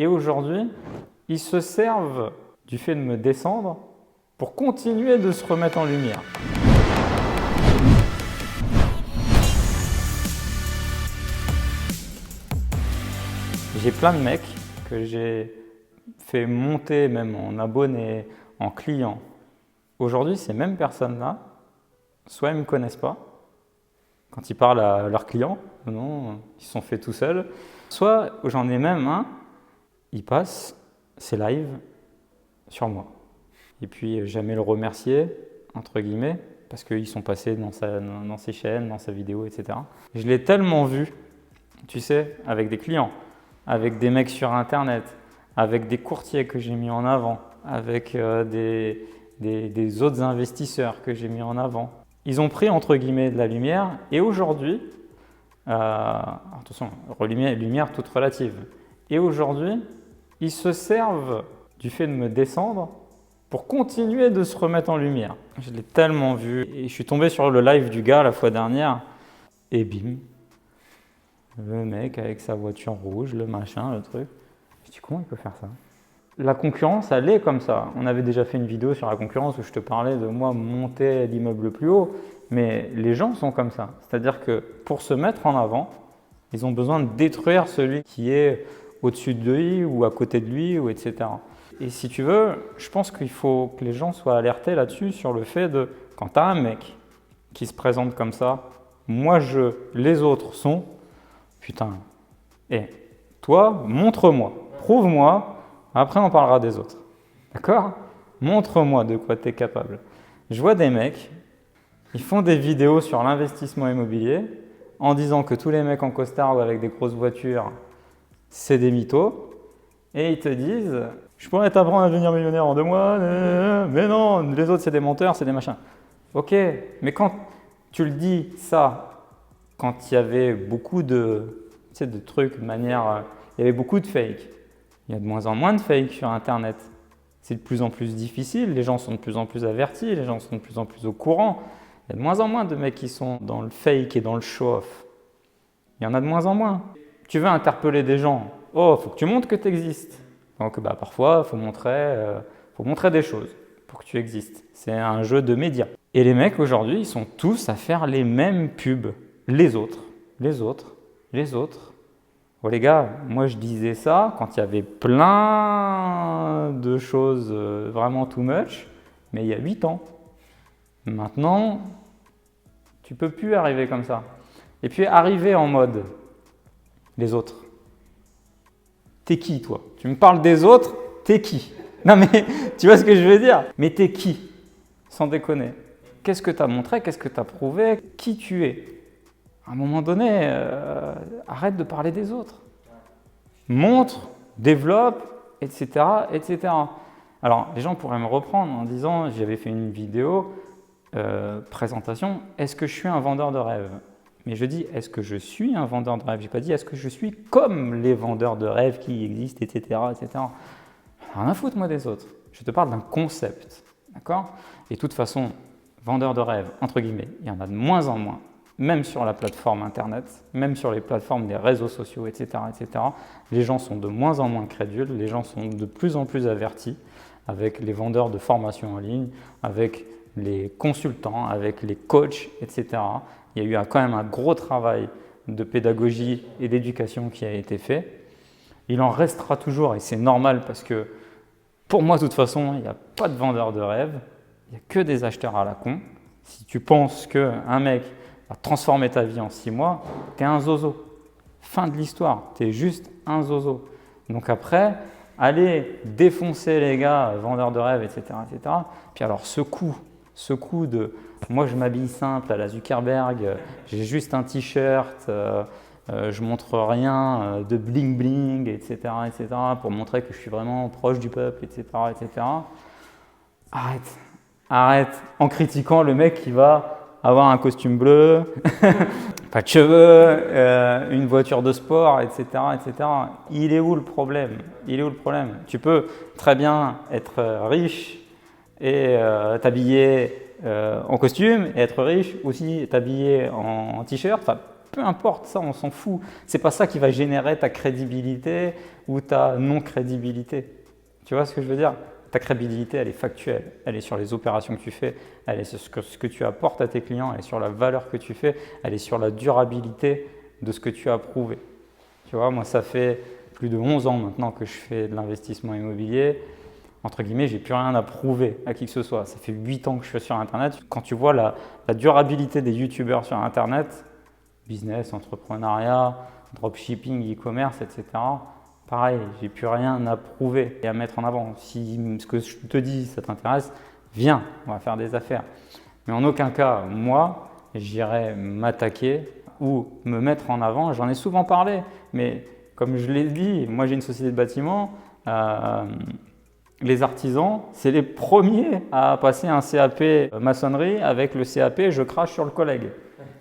Et aujourd'hui, ils se servent du fait de me descendre pour continuer de se remettre en lumière. J'ai plein de mecs que j'ai fait monter même en abonnés, en clients. Aujourd'hui, ces mêmes personnes-là, soit ils ne me connaissent pas, quand ils parlent à leurs clients, non, ils se sont faits tout seuls. Soit j'en ai même un, il passe ses lives sur moi. Et puis jamais le remercier, entre guillemets, parce qu'ils sont passés dans ses chaînes, dans sa vidéo, etc. Je l'ai tellement vu, tu sais, avec des clients, avec des mecs sur Internet, avec des courtiers que j'ai mis en avant, avec des autres investisseurs que j'ai mis en avant. Ils ont pris entre guillemets de la lumière et aujourd'hui, attention, lumière toute relative, et aujourd'hui, ils se servent du fait de me descendre pour continuer de se remettre en lumière. Je l'ai tellement vu et je suis tombé sur le live du gars la fois dernière et bim, le mec avec sa voiture rouge, le machin, le truc. Je dis comment il peut faire ça? La concurrence, elle est comme ça. On avait déjà fait une vidéo sur la concurrence où je te parlais de moi monter l'immeuble le plus haut, mais les gens sont comme ça. C'est-à-dire que pour se mettre en avant, ils ont besoin de détruire celui qui est au-dessus de lui ou à côté de lui, ou etc. Et si tu veux, je pense qu'il faut que les gens soient alertés là-dessus sur le fait de, quand tu as un mec qui se présente comme ça, moi je, les autres sont, putain, et toi, montre-moi, prouve-moi, après on parlera des autres. D'accord? Montre-moi de quoi tu es capable. Je vois des mecs, ils font des vidéos sur l'investissement immobilier en disant que tous les mecs en costard ou avec des grosses voitures, c'est des mythos, et ils te disent « Je pourrais t'apprendre à devenir millionnaire en 2 mois, mais non, les autres c'est des menteurs, c'est des machins. » Ok, mais quand tu le dis ça, quand il y avait beaucoup de, tu sais, de trucs de manière… il y avait beaucoup de fake. Il y a de moins en moins de fake sur Internet. C'est de plus en plus difficile, les gens sont de plus en plus avertis, les gens sont de plus en plus au courant. Il y a de moins en moins de mecs qui sont dans le fake et dans le show-off. Il y en a de moins en moins. Tu veux interpeller des gens, oh, il faut que tu montres que tu existes. Donc parfois, il faut montrer des choses pour que tu existes. C'est un jeu de médias. Et les mecs aujourd'hui, ils sont tous à faire les mêmes pubs. Les autres, les autres, les autres. Oh les gars, moi je disais ça quand il y avait plein de choses vraiment too much, mais il y a 8 ans. Maintenant, tu peux plus arriver comme ça. Et puis arriver en mode les autres. T'es qui toi? Tu me parles des autres, t'es qui? Non mais tu vois ce que je veux dire? Mais t'es qui? Sans déconner. Qu'est-ce que tu as montré? Qu'est-ce que tu as prouvé? Qui tu es? À un moment donné, arrête de parler des autres. Montre, développe, etc., etc. Alors, les gens pourraient me reprendre en disant, j'avais fait une vidéo, présentation, est-ce que je suis un vendeur de rêve? Mais je dis, est-ce que je suis un vendeur de rêve? Je n'ai pas dit, est-ce que je suis comme les vendeurs de rêve qui existent, etc., etc. Rien à foutre, moi, des autres. Je te parle d'un concept, d'accord? Et de toute façon, vendeurs de rêve, entre guillemets, il y en a de moins en moins, même sur la plateforme Internet, même sur les plateformes des réseaux sociaux, etc., etc. Les gens sont de moins en moins crédules, les gens sont de plus en plus avertis avec les vendeurs de formation en ligne, avec les consultants, avec les coachs, etc. Il y a eu quand même un gros travail de pédagogie et d'éducation qui a été fait. Il en restera toujours et c'est normal parce que pour moi, de toute façon, il n'y a pas de vendeur de rêve, il n'y a que des acheteurs à la con. Si tu penses qu'un mec va transformer ta vie en 6 mois, tu es un zozo. Fin de l'histoire, tu es juste un zozo. Donc après, allez défoncer les gars, vendeurs de rêve, etc., etc. Puis alors ce coup de moi je m'habille simple à la Zuckerberg, j'ai juste un t-shirt, je montre rien de bling bling, etc., etc., pour montrer que je suis vraiment proche du peuple, etc., etc. Arrête en critiquant le mec qui va avoir un costume bleu, pas de cheveux, une voiture de sport, etc., etc. Il est où le problème? Il est où le problème? Tu peux très bien être riche et t'habiller en costume et être riche aussi, t'habiller en t-shirt. Enfin, Peu importe ça, on s'en fout. C'est pas ça qui va générer ta crédibilité ou ta non-crédibilité. Tu vois ce que je veux dire? Ta crédibilité, elle est factuelle. Elle est sur les opérations que tu fais, elle est sur ce que tu apportes à tes clients, elle est sur la valeur que tu fais, elle est sur la durabilité de ce que tu as prouvé. Tu vois, moi, ça fait plus de 11 ans maintenant que je fais de l'investissement immobilier. Entre guillemets, j'ai plus rien à prouver à qui que ce soit. Ça fait 8 ans que je suis sur Internet. Quand tu vois la durabilité des youtubeurs sur Internet, business, entrepreneuriat, dropshipping, e-commerce, etc., pareil, j'ai plus rien à prouver et à mettre en avant. Si ce que je te dis, ça t'intéresse, viens, on va faire des affaires. Mais en aucun cas, moi, j'irai m'attaquer ou me mettre en avant. J'en ai souvent parlé, mais comme je l'ai dit, moi j'ai une société de bâtiment. Les artisans, c'est les premiers à passer un CAP maçonnerie. Avec le CAP, je crache sur le collègue.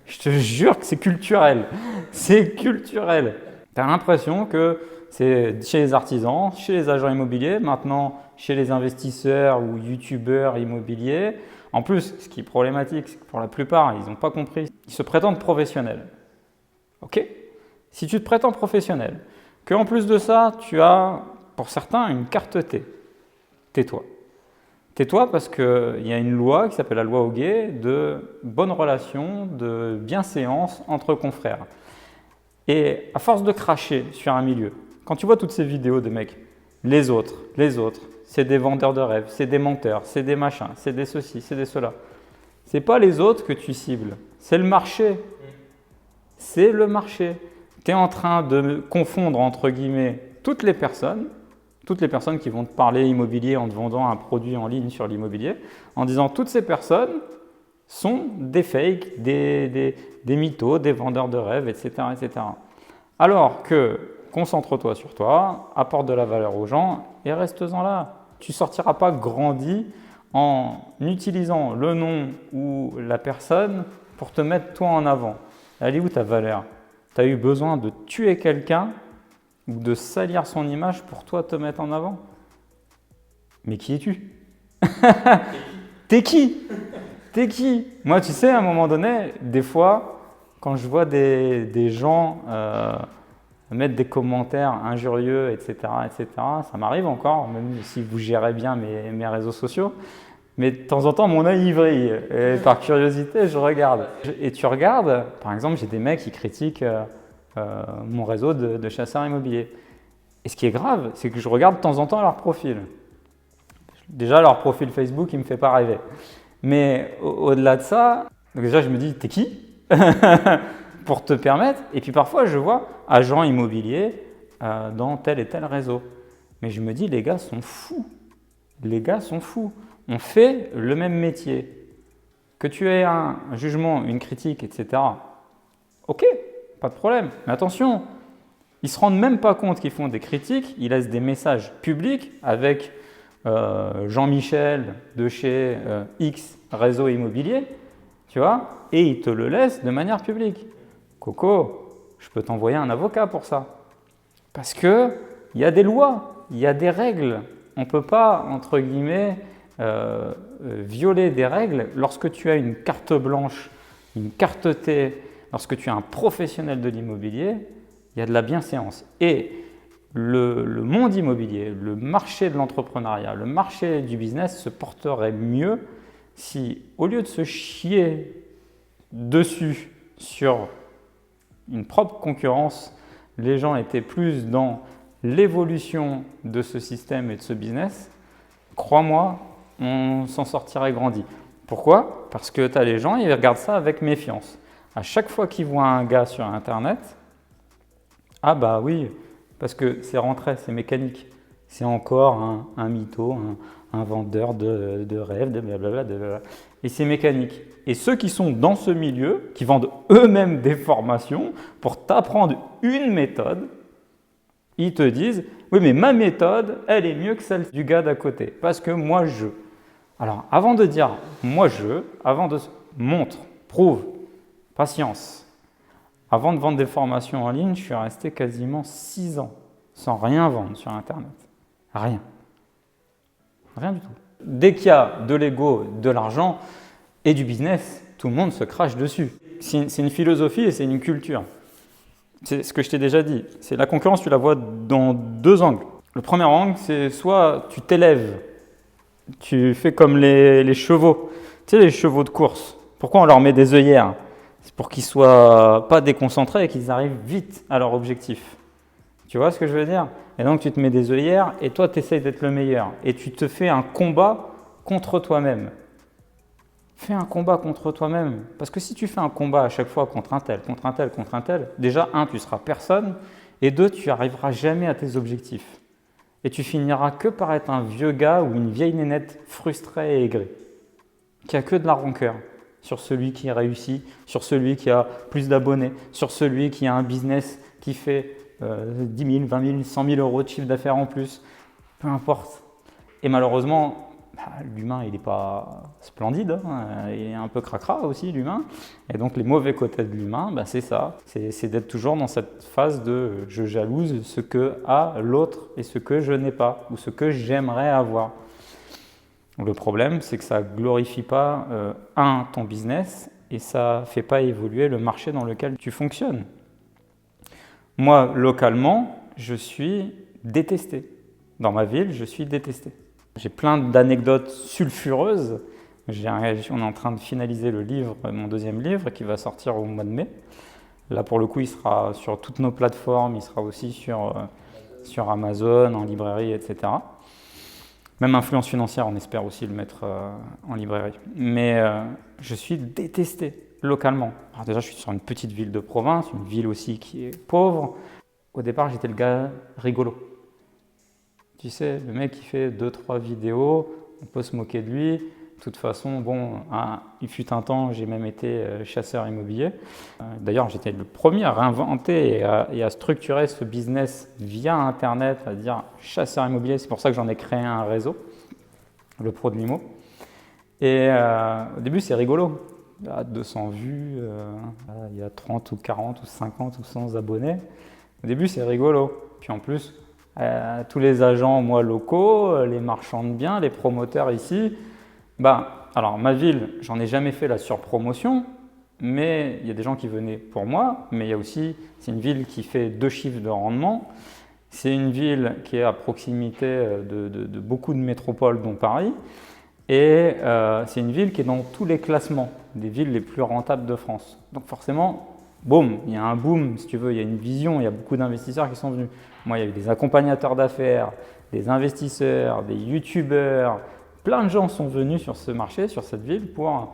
Je te jure que c'est culturel. C'est culturel. Tu as l'impression que c'est chez les artisans, chez les agents immobiliers, maintenant chez les investisseurs ou youtubeurs immobiliers. En plus, ce qui est problématique, c'est que pour la plupart, ils n'ont pas compris. Ils se prétendent professionnels. Ok? Si tu te prétends professionnel, qu'en plus de ça, tu as, pour certains, une carte T, tais-toi. Tais-toi parce qu'il y a une loi qui s'appelle la loi Hoguet de bonne relation, de bienséance entre confrères. Et à force de cracher sur un milieu, quand tu vois toutes ces vidéos de mecs, les autres, c'est des vendeurs de rêves, c'est des menteurs, c'est des machins, c'est des ceci, c'est des cela. C'est pas les autres que tu cibles, c'est le marché. C'est le marché. Tu es en train de confondre, entre guillemets, toutes les personnes qui vont te parler immobilier en te vendant un produit en ligne sur l'immobilier, en disant toutes ces personnes sont des fakes, des mythos, des vendeurs de rêves, etc., etc. Alors que concentre-toi sur toi, apporte de la valeur aux gens et reste-en là. Tu ne sortiras pas grandi en utilisant le nom ou la personne pour te mettre toi en avant. Elle est où ta valeur? Tu as eu besoin de tuer quelqu'un ou de salir son image pour toi te mettre en avant? Mais qui es-tu? T'es qui? T'es qui? Moi, tu sais, à un moment donné, des fois, quand je vois des gens mettre des commentaires injurieux, etc., ça m'arrive encore, même si vous gérez bien mes réseaux sociaux. Mais de temps en temps, mon œil y vrille. Et par curiosité, je regarde. Et tu regardes, par exemple, j'ai des mecs qui critiquent mon réseau de chasseurs immobiliers. Et ce qui est grave, c'est que je regarde de temps en temps leur profil. Déjà, leur profil Facebook, il ne me fait pas rêver. Mais au-delà de ça, donc déjà, je me dis, t'es qui? Pour te permettre. Et puis parfois, je vois agent immobilier dans tel et tel réseau. Mais je me dis, les gars sont fous. Les gars sont fous. On fait le même métier. Que tu aies un jugement, une critique, etc. Ok, pas de problème. Mais attention, ils ne se rendent même pas compte qu'ils font des critiques. Ils laissent des messages publics avec Jean-Michel de chez X réseau immobilier, tu vois, et ils te le laissent de manière publique. Coco, je peux t'envoyer un avocat pour ça. Parce qu'il y a des lois, il y a des règles. On ne peut pas, entre guillemets, violer des règles lorsque tu as une carte blanche, une carte T, lorsque tu es un professionnel de l'immobilier, il y a de la bienséance. Et le monde immobilier, le marché de l'entrepreneuriat, le marché du business se porterait mieux si, au lieu de se chier dessus sur une propre concurrence, les gens étaient plus dans l'évolution de ce système et de ce business. Crois-moi, on s'en sortirait grandi. Pourquoi? Parce que tu as les gens, ils regardent ça avec méfiance. À chaque fois qu'ils voient un gars sur Internet, ah bah oui, parce que c'est rentré, c'est mécanique. C'est encore un mytho, un vendeur de rêves, de blablabla. Et c'est mécanique. Et ceux qui sont dans ce milieu, qui vendent eux-mêmes des formations pour t'apprendre une méthode, ils te disent « Oui, mais ma méthode, elle est mieux que celle du gars d'à côté. Parce que moi, je… » Alors, avant de dire « moi, je », avant de montre, prouve, patience. Avant de vendre des formations en ligne, je suis resté quasiment 6 ans sans rien vendre sur Internet. Rien. Rien du tout. Dès qu'il y a de l'ego, de l'argent et du business, tout le monde se crache dessus. C'est une philosophie et c'est une culture. C'est ce que je t'ai déjà dit. C'est la concurrence, tu la vois dans deux angles. Le premier angle, c'est soit tu t'élèves, tu fais comme les chevaux, tu sais, les chevaux de course. Pourquoi on leur met des œillères? C'est pour qu'ils ne soient pas déconcentrés et qu'ils arrivent vite à leur objectif. Tu vois ce que je veux dire? Et donc tu te mets des œillères et toi tu essayes d'être le meilleur. Et tu te fais un combat contre toi-même. Fais un combat contre toi-même. Parce que si tu fais un combat à chaque fois contre un tel, contre un tel, contre un tel, déjà, un, tu seras personne, et deux, tu n'arriveras jamais à tes objectifs. Et tu finiras que par être un vieux gars ou une vieille nénette frustrée et aigrie, qui a que de la rancœur sur celui qui réussit, sur celui qui a plus d'abonnés, sur celui qui a un business qui fait 10 000, 20 000, 100 000 euros de chiffre d'affaires en plus. Peu importe. Et malheureusement, l'humain, il n'est pas splendide, hein. Il est un peu cracra aussi, l'humain. Et donc, les mauvais côtés de l'humain, c'est ça. C'est d'être toujours dans cette phase de je jalouse ce que a l'autre et ce que je n'ai pas, ou ce que j'aimerais avoir. Le problème, c'est que ça ne glorifie pas, ton business, et ça ne fait pas évoluer le marché dans lequel tu fonctionnes. Moi, localement, je suis détesté. Dans ma ville, je suis détesté. J'ai plein d'anecdotes sulfureuses. On est en train de finaliser le livre, mon deuxième livre, qui va sortir au mois de mai. Là, pour le coup, il sera sur toutes nos plateformes, il sera aussi sur Amazon, en librairie, etc. Même Influence Financière, on espère aussi le mettre en librairie. Mais je suis détesté localement. Alors déjà, je suis sur une petite ville de province, une ville aussi qui est pauvre. Au départ, j'étais le gars rigolo. Tu sais, le mec qui fait 2-3 vidéos, on peut se moquer de lui. De toute façon, il fut un temps, j'ai même été chasseur immobilier. D'ailleurs, j'étais le premier à réinventer et à structurer ce business via Internet, à dire chasseur immobilier. C'est pour ça que j'en ai créé un réseau, le Pro de l'Imo. Et au début, c'est rigolo. Il y a 200 vues, il y a 30 ou 40 ou 50 ou 100 abonnés. Au début, c'est rigolo. Puis en plus, tous les agents locaux, les marchands de biens, les promoteurs ici, alors ma ville, j'en ai jamais fait la surpromotion, mais il y a des gens qui venaient pour moi, mais il y a aussi, c'est une ville qui fait 2 chiffres de rendement, c'est une ville qui est à proximité de beaucoup de métropoles, dont Paris, et c'est une ville qui est dans tous les classements des villes les plus rentables de France. Donc forcément, boum, il y a un boom, si tu veux, il y a une vision, il y a beaucoup d'investisseurs qui sont venus. Moi, il y a eu des accompagnateurs d'affaires, des investisseurs, des youtubeurs, plein de gens sont venus sur ce marché, sur cette ville, pour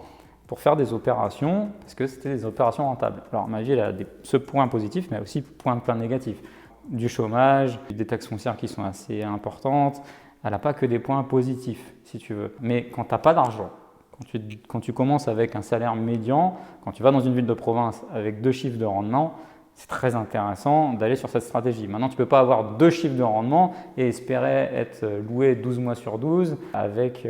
faire des opérations, parce que c'était des opérations rentables. Alors ma ville a ce point positif, mais aussi plein négatifs. Du chômage, des taxes foncières qui sont assez importantes. Elle n'a pas que des points positifs, si tu veux. Mais quand tu n'as pas d'argent, quand tu commences avec un salaire médian, quand tu vas dans une ville de province avec 2 chiffres de rendement, c'est très intéressant d'aller sur cette stratégie. Maintenant, tu ne peux pas avoir 2 chiffres de rendement et espérer être loué 12 mois sur 12 avec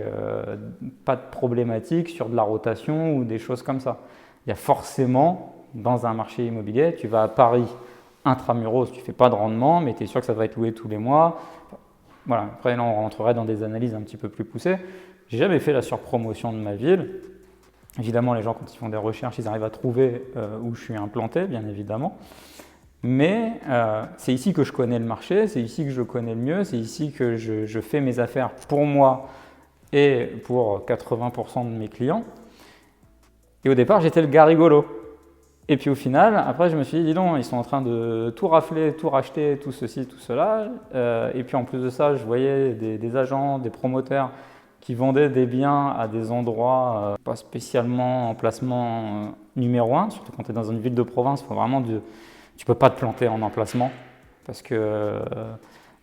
pas de problématique sur de la rotation ou des choses comme ça. Il y a forcément, dans un marché immobilier, tu vas à Paris, intramuros, tu ne fais pas de rendement, mais tu es sûr que ça va être loué tous les mois. Voilà. Après, là, on rentrerait dans des analyses un petit peu plus poussées. J'ai jamais fait la surpromotion de ma ville. Évidemment, les gens, quand ils font des recherches, ils arrivent à trouver où je suis implanté, bien évidemment. Mais c'est ici que je connais le marché, c'est ici que je connais le mieux, c'est ici que je fais mes affaires pour moi et pour 80% de mes clients. Et au départ, j'étais le gars rigolo. Et puis au final, après, je me suis dit, dis donc, ils sont en train de tout rafler, tout racheter, tout ceci, tout cela. Et puis en plus de ça, je voyais des agents, des promoteurs qui vendaient des biens à des endroits pas spécialement en placement numéro 1, surtout quand tu es dans une ville de province, faut vraiment tu peux pas te planter en emplacement parce que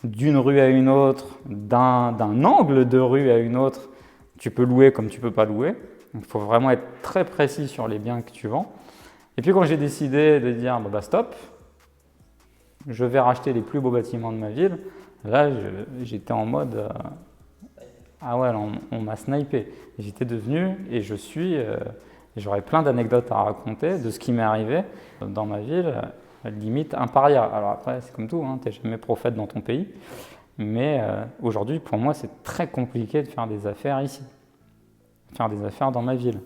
d'une rue à une autre, d'un angle de rue à une autre, tu peux louer comme tu peux pas louer. Il faut vraiment être très précis sur les biens que tu vends. Et puis quand j'ai décidé de dire stop, je vais racheter les plus beaux bâtiments de ma ville, là j'étais en mode ah ouais, on m'a snipé. J'étais devenu, et je suis, j'aurais plein d'anecdotes à raconter de ce qui m'est arrivé dans ma ville, limite un paria. Alors après, c'est comme tout, hein, tu n'es jamais prophète dans ton pays. Mais aujourd'hui, pour moi, c'est très compliqué de faire des affaires ici, faire des affaires dans ma ville.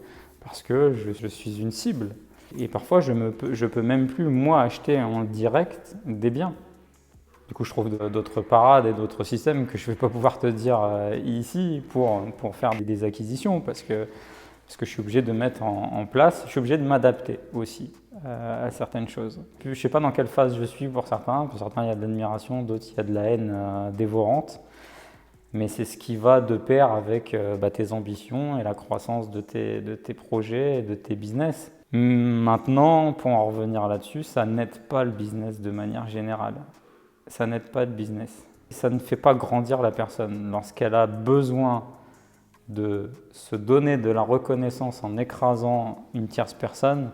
parce que je suis une cible. Et parfois, je peux même plus, moi, acheter en direct des biens. Du coup, je trouve d'autres parades et d'autres systèmes que je ne vais pas pouvoir te dire ici pour faire des acquisitions parce que je suis obligé de mettre en place, je suis obligé de m'adapter aussi à certaines choses. Je ne sais pas dans quelle phase je suis pour certains il y a de l'admiration, d'autres il y a de la haine dévorante, mais c'est ce qui va de pair avec tes ambitions et la croissance de tes projets et de tes business. Maintenant, pour en revenir là-dessus, ça n'aide pas le business de manière générale. Ça n'aide pas le business. Ça ne fait pas grandir la personne. Lorsqu'elle a besoin de se donner de la reconnaissance en écrasant une tierce personne,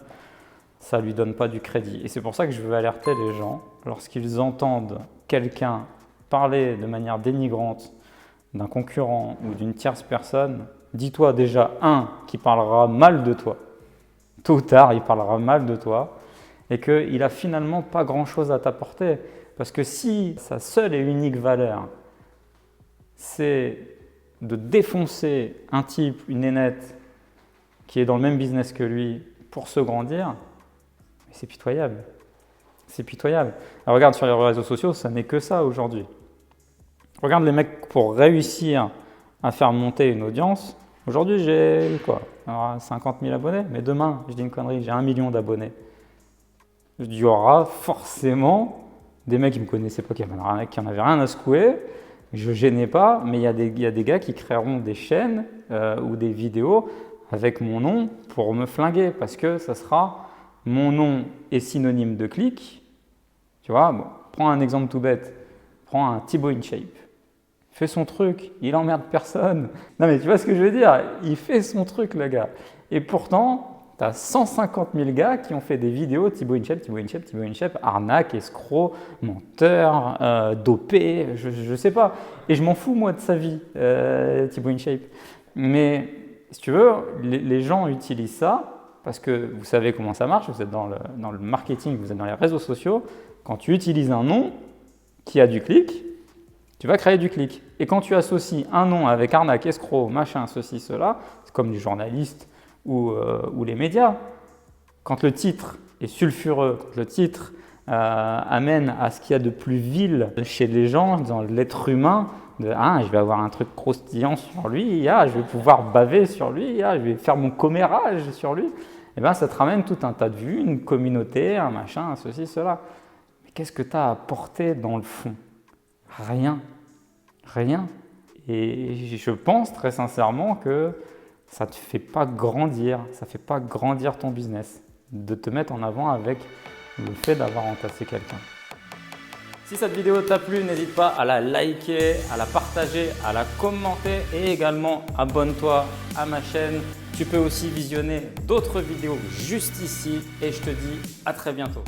ça ne lui donne pas du crédit. Et c'est pour ça que je veux alerter les gens, lorsqu'ils entendent quelqu'un parler de manière dénigrante d'un concurrent ou d'une tierce personne, dis-toi déjà, qui parlera mal de toi. Tôt ou tard, il parlera mal de toi et qu'il n'a finalement pas grand-chose à t'apporter. Parce que si sa seule et unique valeur, c'est de défoncer un type, une nénette qui est dans le même business que lui pour se grandir, c'est pitoyable. C'est pitoyable. Alors regarde sur les réseaux sociaux, ça n'est que ça aujourd'hui. Regarde les mecs pour réussir à faire monter une audience. Aujourd'hui, j'ai quoi? Alors, 50 000 abonnés, mais demain, je dis une connerie, j'ai 1 million d'abonnés. Il y aura forcément des mecs qui ne me connaissaient pas, qui en avaient rien à secouer. Je ne gênais pas, mais il y a des gars qui créeront des chaînes ou des vidéos avec mon nom pour me flinguer parce que ça sera mon nom est synonyme de clic. Tu vois, bon, prends un exemple tout bête. Prends un Thibaut InShape. Il fait son truc, il emmerde personne. Non mais tu vois ce que je veux dire? Il fait son truc le gars. Et pourtant, tu as 150 000 gars qui ont fait des vidéos Thibaut InShape, arnaque, escroc, menteur, dopé, je sais pas. Et je m'en fous moi de sa vie, Thibaut InShape. Mais si tu veux, les gens utilisent ça parce que vous savez comment ça marche, vous êtes dans le marketing, vous êtes dans les réseaux sociaux. Quand tu utilises un nom qui a du clic, tu vas créer du clic. Et quand tu associes un nom avec arnaque, escroc, machin, ceci, cela, c'est comme les journalistes ou les médias. Quand le titre est sulfureux, quand le titre amène à ce qu'il y a de plus vil chez les gens, dans l'être humain, je vais avoir un truc croustillant sur lui, je vais pouvoir baver sur lui, je vais faire mon commérage sur lui, et bien ça te ramène tout un tas de vues, une communauté, un machin, ceci, cela. Mais qu'est-ce que tu as apporté dans le fond? Rien. Et je pense très sincèrement que ça ne te fait pas grandir, ça ne fait pas grandir ton business, de te mettre en avant avec le fait d'avoir entassé quelqu'un. Si cette vidéo t'a plu, n'hésite pas à la liker, à la partager, à la commenter et également abonne-toi à ma chaîne. Tu peux aussi visionner d'autres vidéos juste ici et je te dis à très bientôt.